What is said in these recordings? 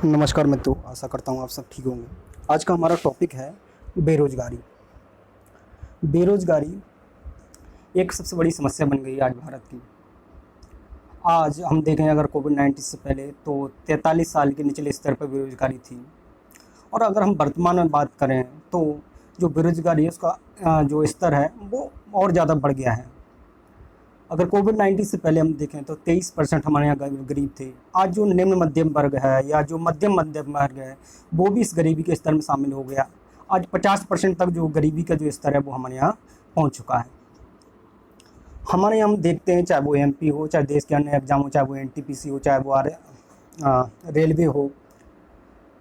नमस्कार मित्रों, आशा करता हूँ आप सब ठीक होंगे। आज का हमारा टॉपिक है बेरोजगारी। बेरोजगारी एक सबसे बड़ी समस्या बन गई है आज भारत की। आज हम देखें, अगर कोविड-19 से पहले तो 43 साल के निचले स्तर पर बेरोजगारी थी, और अगर हम वर्तमान में बात करें तो जो बेरोजगारी है उसका जो स्तर है वो और ज़्यादा बढ़ गया है। अगर कोविड-19 से पहले हम देखें तो 23% हमारे यहाँ गरीब थे। आज जो निम्न मध्यम वर्ग है या जो मध्यम वर्ग है वो भी इस गरीबी के स्तर में शामिल हो गया। आज 50% तक जो गरीबी का जो स्तर है वो हमारे यहाँ पहुँच चुका है। हमारे यहाँ हम देखते हैं, चाहे वो एमपी हो, चाहे देश के अन्य एग्जाम हो, चाहे वो एनटीपीसी हो, चाहे वो रेलवे हो,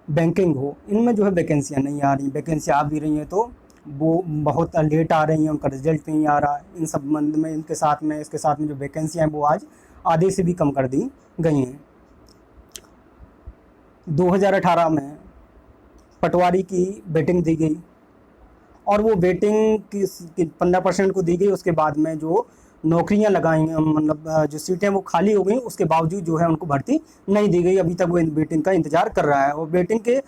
बैंकिंग हो, इनमें जो है वैकेंसियाँ नहीं आ रही। वैकेंसी आ भी रही हैं तो वो बहुत लेट आ रही हैं, उनका रिजल्ट नहीं आ रहा है। इन संबंध में इसके साथ में जो वैकेंसियाँ हैं वो आज आधे से भी कम कर दी गई हैं। 2018 में पटवारी की वेटिंग दी गई, और वो वेटिंग की 15% को दी गई। उसके बाद में जो नौकरियां लगाई, मतलब जो सीटें वो खाली हो गई, उसके बावजूद जो है उनको भर्ती नहीं दी गई। अभी तक वो वेटिंग का इंतज़ार कर रहा है, और वेटिंग के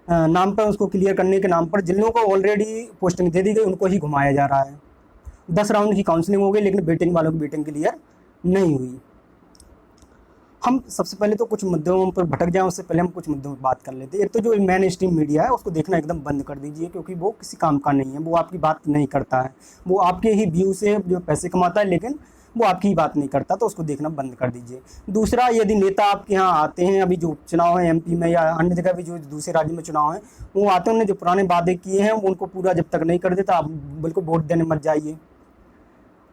नाम पर, उसको क्लियर करने के नाम पर जिन लोगों को ऑलरेडी पोस्टिंग दे दी गई उनको ही घुमाया जा रहा है। 10 राउंड की काउंसलिंग हो गई, लेकिन वेटिंग वालों की वेटिंग क्लियर नहीं हुई। हम सबसे पहले तो कुछ मुद्दों पर भटक जाएं, उससे पहले हम कुछ मुद्दों पर बात कर लेते हैं। एक तो जो मेन स्ट्रीम मीडिया है उसको देखना एकदम बंद कर दीजिए, क्योंकि वो किसी काम का नहीं है, वो आपकी बात नहीं करता है। वो आपके ही व्यू से जो पैसे कमाता है, लेकिन वो आपकी ही बात नहीं करता, तो उसको देखना बंद कर दीजिए। दूसरा, यदि नेता आपके यहाँ आते हैं, अभी जो चुनाव है एमपी में या अन्य जगह भी जो दूसरे राज्य में चुनाव है, वो आते हैं, उन्होंने जो पुराने वादे किए हैं उनको पूरा जब तक नहीं कर देता, आप बिल्कुल वोट देने मत जाइए।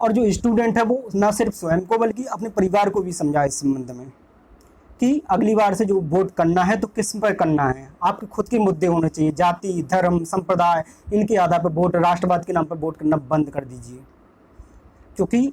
और जो स्टूडेंट है वो न सिर्फ स्वयं को बल्कि अपने परिवार को भी समझाए इस संबंध में कि अगली बार से जो वोट करना है तो किस पर करना है। आपके खुद के मुद्दे होने चाहिए। जाति, धर्म, संप्रदाय, इनके आधार पर वोट, राष्ट्रवाद के नाम पर वोट करना बंद कर दीजिए, क्योंकि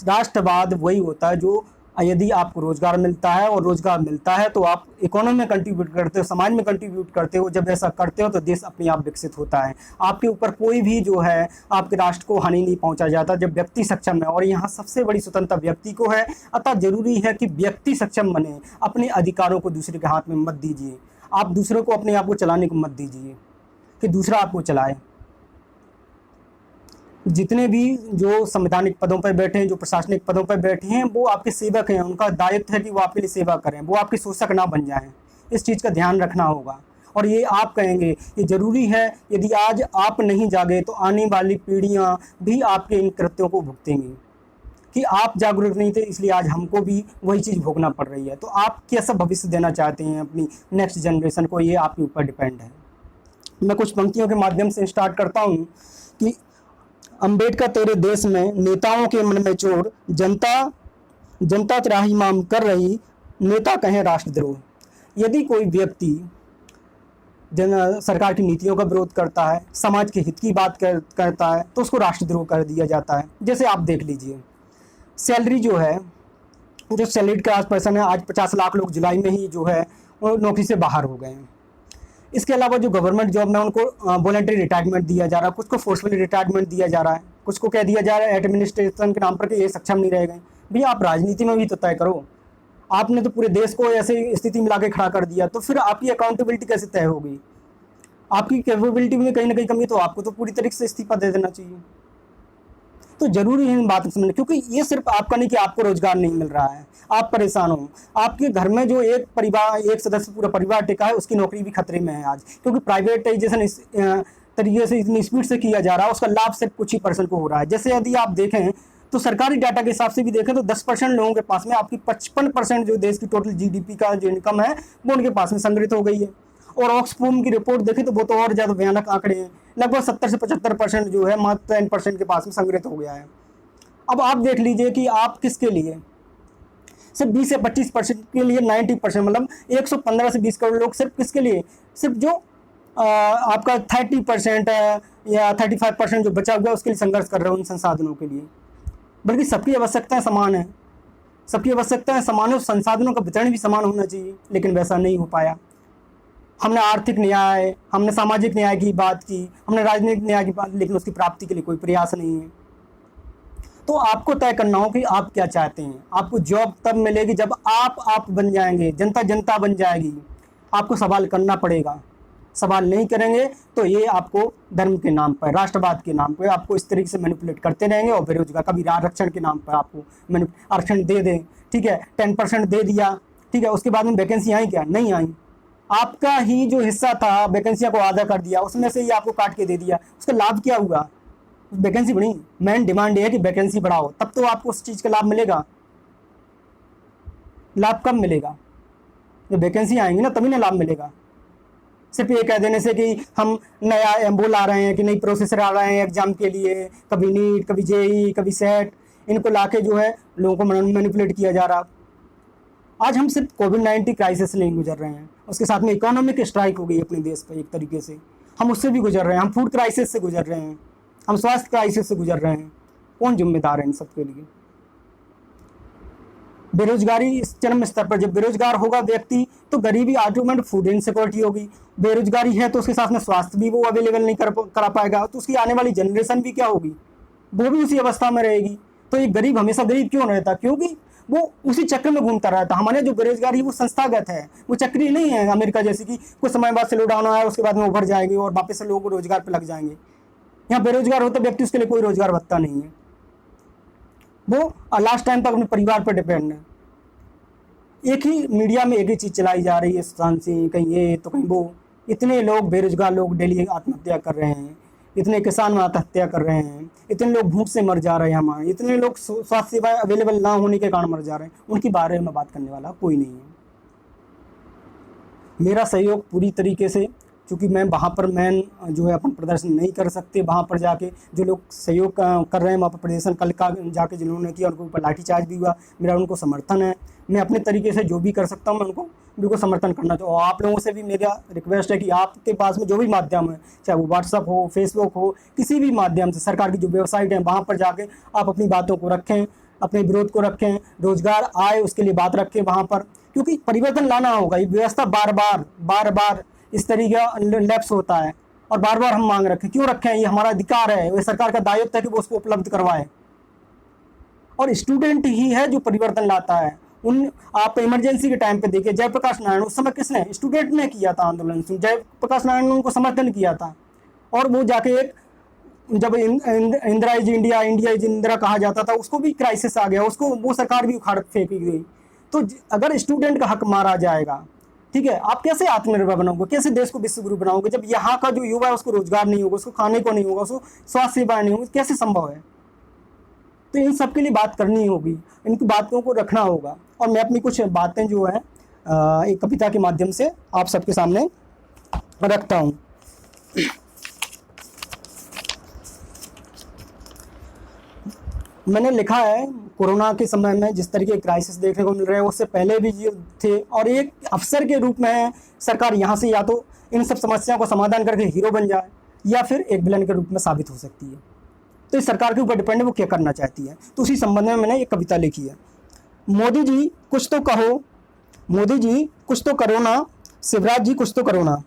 राष्ट्रवाद वही होता है जो, यदि आपको रोजगार मिलता है, और रोजगार मिलता है तो आप इकोनॉमी में कंट्रीब्यूट करते हो, समाज में कंट्रीब्यूट करते हो। जब ऐसा करते हो तो देश अपने आप विकसित होता है। आपके ऊपर कोई भी जो है आपके राष्ट्र को हानि नहीं पहुंचा जाता जब व्यक्ति सक्षम है, और यहाँ सबसे बड़ी स्वतंत्रता व्यक्ति को है। अतः जरूरी है कि व्यक्ति सक्षम बने। अपने अधिकारों को दूसरे के हाथ में मत दीजिए। आप दूसरों को अपने आप को चलाने को मत दीजिए कि दूसरा आपको चलाए। जितने भी जो संवैधानिक पदों पर बैठे हैं, जो प्रशासनिक पदों पर बैठे हैं, वो आपके सेवक हैं। उनका दायित्व है कि वो आपके लिए सेवा करें, वो आपके शोषक ना बन जाएं। इस चीज़ का ध्यान रखना होगा। और ये आप कहेंगे, ये जरूरी है। यदि आज आप नहीं जागे तो आने वाली पीढ़ियां भी आपके इन कृत्यों को भुगतेंगी कि आप जागरूक नहीं थे, इसलिए आज हमको भी वही चीज़ भोगना पड़ रही है। तो आप कैसा भविष्य देना चाहते हैं अपनी नेक्स्ट जनरेशन को, ये आपके ऊपर डिपेंड है। मैं कुछ पंक्तियों के माध्यम से स्टार्ट करता हूँ कि अंबेडकर तेरे देश में नेताओं के मन में चोर, जनता त्राही माम कर रही, नेता कहें राष्ट्रद्रोह। यदि कोई व्यक्ति सरकार की नीतियों का विरोध करता है, समाज के हित की बात करता है, तो उसको राष्ट्रद्रोह कर दिया जाता है। जैसे आप देख लीजिए, सैलरी जो है, जो सैलरी क्लास पर्सन है, आज 50 लाख लोग जुलाई में ही जो है वो नौकरी से बाहर हो गए हैं। इसके अलावा जो गवर्नमेंट जॉब में उनको वॉलंटरी रिटायरमेंट दिया जा रहा है, कुछ को फोर्सफुली रिटायरमेंट दिया जा रहा है, कुछ को कह दिया जा रहा है एडमिनिस्ट्रेशन के नाम पर कि ये सक्षम नहीं रह गए। भैया, आप राजनीति में भी तो तय करो। आपने तो पूरे देश को ऐसे स्थिति में लाके खड़ा कर दिया, तो फिर आपकी अकाउंटेबिलिटी कैसे तय होगी? आपकी कैपेबिलिटी में कहीं ना कहीं कमी, तो आपको तो पूरी तरीके से इस्तीफा दे देना चाहिए। तो जरूरी है इन बात समझना, क्योंकि ये सिर्फ आपका नहीं कि आपको रोजगार नहीं मिल रहा है, आप परेशान हो। आपके घर में जो एक परिवार, एक सदस्य पूरा परिवार टिका है, उसकी नौकरी भी खतरे में है आज, क्योंकि प्राइवेटाइजेशन इस तरीके से इतनी स्पीड से किया जा रहा है। उसका लाभ सिर्फ कुछ ही % को हो रहा है। जैसे यदि आप देखें तो सरकारी डाटा के हिसाब से भी देखें तो 10% लोगों के पास में आपकी 55% जो देश की टोटल जीडीपी का जो इनकम है वो उनके पास में संग्रहित हो गई है। और ऑक्सफोम की रिपोर्ट देखें तो वो तो और ज़्यादा भयानक आंकड़े हैं। लगभग 70 से 75% जो है मात्र 10% के पास में संग्रहित हो गया है। अब आप देख लीजिए कि आप किसके लिए, सिर्फ 20 से 25% के लिए 90%, मतलब 115 से 20 करोड़ लोग सिर्फ किसके लिए, सिर्फ जो आपका 30% या 35% जो बचा हुआ है उसके लिए संघर्ष कर रहे हैं, उन संसाधनों के लिए। बल्कि सबकी आवश्यकताएं समान है, सबकी आवश्यकताएं समान है, उस संसाधनों का वितरण भी समान होना चाहिए, लेकिन वैसा नहीं हो पाया। हमने आर्थिक न्याय, हमने सामाजिक न्याय की बात की, हमने राजनीतिक न्याय की बात, लेकिन उसकी प्राप्ति के लिए कोई प्रयास नहीं है। तो आपको तय करना हो कि आप क्या चाहते हैं। आपको जॉब तब मिलेगी जब आप बन जाएंगे, जनता बन जाएगी। आपको सवाल करना पड़ेगा। सवाल नहीं करेंगे तो ये आपको धर्म के नाम पर, राष्ट्रवाद के नाम पर आपको इस तरीके से मैनिपुलेट करते रहेंगे। और बेरोजगार, कभी आरक्षण के नाम पर आपको आरक्षण दे दें, ठीक है, 10% दे दिया, ठीक है, उसके बाद में वैकेंसी आई क्या? नहीं आई। आपका ही जो हिस्सा था वैकेंसियों को आधा कर दिया, उसमें से ही आपको काट के दे दिया, उसका लाभ क्या हुआ? वैकेंसी बढ़ी। मेन डिमांड ये है कि वैकेंसी बढ़ाओ, तब तो आपको उस चीज़ का लाभ मिलेगा। लाभ कब मिलेगा? जब वैकेंसी आएंगी ना, तभी ना लाभ मिलेगा। सिर्फ ये कह देने से कि हम नया एम्बोल आ रहे हैं, कि नई प्रोसेसर आ रहे हैं एग्जाम के लिए, कभी नीट, कभी जेई, कभी सेट, इनको लाके जो है लोगों को मैनिपुलेट किया जा रहा। आज हम सिर्फ कोविड-19 क्राइसिस से नहीं गुजर रहे हैं, उसके साथ में इकोनॉमिक स्ट्राइक हो गई अपने देश पर एक तरीके से, हम उससे भी गुजर रहे हैं, हम फूड क्राइसिस से गुजर रहे हैं, हम स्वास्थ्य क्राइसिस से गुजर रहे हैं। कौन जिम्मेदार है इन सब के लिए? बेरोजगारी इस चरम स्तर पर, जब बेरोजगार होगा व्यक्ति तो गरीबी, ऑटोमेटिक फूड इनसिक्योरिटी होगी। बेरोजगारी है तो उसके साथ में स्वास्थ्य भी वो अवेलेबल नहीं करा पाएगा, तो उसकी आने वाली जनरेशन भी क्या होगी? वो भी उसी अवस्था में रहेगी। तो ये गरीब हमेशा गरीब क्यों रहता? क्योंकि वो उसी चक्र में घूमता रहता। हमारे जो बेरोजगारी वो संस्थागत है, वो चक्रीय नहीं है अमेरिका जैसे कि कुछ समय बाद स्लो डाउन आया, उसके बाद में उभर जाएंगे और वापस से लोगों को रोजगार पर लग जाएंगे। यहाँ बेरोजगार होता व्यक्ति, उसके लिए कोई रोजगार भत्ता नहीं है, वो लास्ट टाइम तक अपने परिवार पर डिपेंड है। एक ही मीडिया में एक ही चीज़ चलाई जा रही है, सुशांत सिंह, कहीं ये तो कहीं वो। इतने लोग बेरोजगार लोग डेली आत्महत्या कर रहे हैं, इतने किसान आत्महत्या कर रहे हैं, इतने लोग भूख से मर जा रहे हैं, हमारे इतने लोग स्वास्थ्य सेवाएं अवेलेबल ना होने के कारण मर जा रहे हैं। उनके बारे में बात करने वाला कोई नहीं है। मेरा सहयोग पूरी तरीके से, क्योंकि मैं वहाँ पर मैन जो है अपन प्रदर्शन नहीं कर सकते, वहाँ पर जाके जो लोग सहयोग कर रहे हैं वहाँ पर प्रदर्शन कल का जाके जिन्होंने किया उनको ऊपर लाठीचार्ज भी हुआ, मेरा उनको समर्थन है। मैं अपने तरीके से जो भी कर सकता हूँ मैं उनको बिल्कुल समर्थन करना चाहूँ। और आप लोगों से भी मेरा रिक्वेस्ट है कि आपके पास में जो भी माध्यम है, चाहे वो व्हाट्सअप हो, फेसबुक हो, किसी भी माध्यम से, सरकार की जो वेबसाइट है वहाँ पर जाके आप अपनी बातों को रखें, अपने विरोध को रखें, रोजगार आए उसके लिए बात रखें वहाँ पर, क्योंकि परिवर्तन लाना होगा। ये व्यवस्था बार बार इस तरीके का लैप्स होता है और बार बार हम मांग रखें। क्यों रखें? ये हमारा अधिकार है, ये सरकार का दायित्व है कि वो उसको उपलब्ध करवाए। और स्टूडेंट ही है जो परिवर्तन लाता है। उन आप इमरजेंसी के टाइम पे देखिए, जयप्रकाश नारायण, उस समय किसने? स्टूडेंट ने किया था आंदोलन। जयप्रकाश नारायण ने उनको समर्थन किया था, और वो जाके एक, जब Indira is India, India is Indira कहा जाता था, उसको भी क्राइसिस आ गया, उसको वो सरकार भी उखाड़ फेंकी गई। तो अगर स्टूडेंट का हक मारा जाएगा, ठीक है, आप कैसे आत्मनिर्भर बनाओगे, कैसे देश को विश्वगुरु बनाओगे, जब यहाँ का जो युवा है उसको रोजगार नहीं होगा, उसको खाने को नहीं होगा, उसको स्वास्थ्य सेवाएं नहीं होगी, कैसे संभव है? तो इन सब के लिए बात करनी होगी, इनकी बातों को रखना होगा। और मैं अपनी कुछ बातें जो है एक कविता के माध्यम से आप सबके सामने रखता हूँ। मैंने लिखा है, कोरोना के समय में जिस तरीके के क्राइसिस देखने को मिल रहे हैं उससे पहले भी ये थे, और एक अवसर के रूप में सरकार यहाँ से या तो इन सब समस्याओं का समाधान करके हीरो बन जाए, या फिर एक विलन के रूप में साबित हो सकती है। तो इस सरकार के ऊपर डिपेंड है वो क्या करना चाहती है। तो उसी संबंध में मैंने एक कविता लिखी है। मोदी जी कुछ तो कहो, मोदी जी कुछ तो करो ना, शिवराज जी कुछ तो करो ना,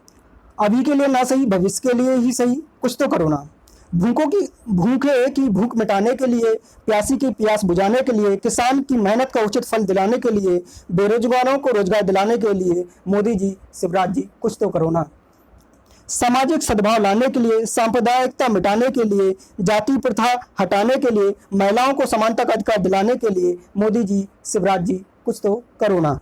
अभी के लिए ना सही भविष्य के लिए ही सही कुछ तो करो ना। भूखे की भूख मिटाने के लिए, प्यासी की प्यास बुझाने के लिए, किसान की मेहनत का उचित फल दिलाने के लिए, बेरोजगारों को रोजगार दिलाने के लिए, मोदी जी शिवराज जी कुछ तो करो ना। सामाजिक सद्भाव लाने के लिए, सांप्रदायिकता मिटाने के लिए, जाति प्रथा हटाने के लिए, महिलाओं को समानता का अधिकार दिलाने के लिए, मोदी जी शिवराज जी कुछ तो करो ना।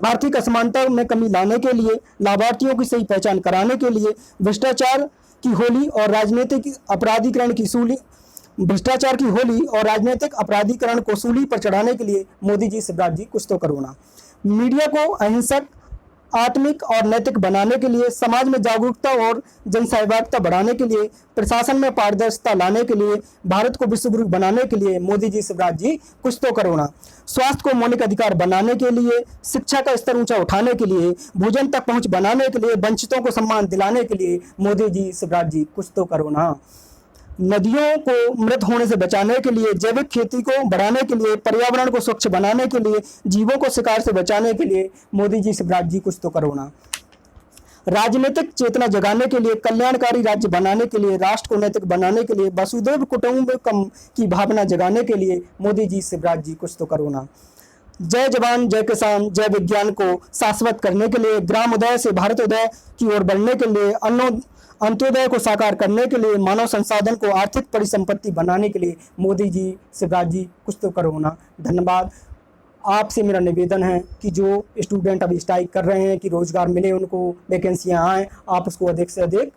आर्थिक असमानता में कमी लाने के लिए, लाभार्थियों की सही पहचान कराने के लिए, भ्रष्टाचार की होली और राजनीतिक अपराधीकरण की सूली भ्रष्टाचार की होली और राजनीतिक अपराधीकरण को सूली पर चढ़ाने के लिए, मोदी जी शिवराज जी कुछ तो करो ना। मीडिया को अहिंसक, आत्मिक और नैतिक बनाने के लिए, समाज में जागरूकता और जनसहभागिता बढ़ाने के लिए, प्रशासन में पारदर्शिता लाने के लिए, भारत को विश्वगुरु बनाने के लिए, मोदी जी शिवराज जी कुछ तो करो ना। स्वास्थ्य को मौलिक अधिकार बनाने के लिए, शिक्षा का स्तर ऊंचा उठाने के लिए, भोजन तक पहुंच बनाने के लिए, वंचितों को सम्मान दिलाने के लिए, मोदी जी शिवराज जी कुछ तो करो ना। नदियों को मृत होने से बचाने के लिए, जैविक खेती को बढ़ाने के लिए, पर्यावरण को स्वच्छ बनाने के लिए, जीवों को शिकार से बचाने के लिए, मोदी जी शिवराज जी कुछ तो करो ना। राजनीतिक चेतना जगाने के लिए, कल्याणकारी राज्य बनाने के लिए, राष्ट्र को नैतिक बनाने के लिए, वसुधैव कुटुंबकम की भावना जगाने के लिए, मोदी जी शिवराज जी कुछ तो करो ना। जय जवान जय किसान जय विज्ञान को शाश्वत करने के लिए, ग्रामोदय से भारतोदय की ओर बढ़ने के लिए, अंत्योदय को साकार करने के लिए, मानव संसाधन को आर्थिक परिसंपत्ति बनाने के लिए मोदी जी, शिवराज जी कुछ तो करो ना। धन्यवाद। आपसे मेरा निवेदन है कि जो स्टूडेंट अभी स्ट्राइक कर रहे हैं कि रोज़गार मिले उनको, वैकेंसियाँ आएँ, आप उसको अधिक से अधिक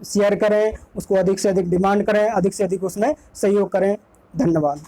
शेयर करें, उसको अधिक से अधिक डिमांड करें, अधिक से अधिक उसमें सहयोग करें। धन्यवाद।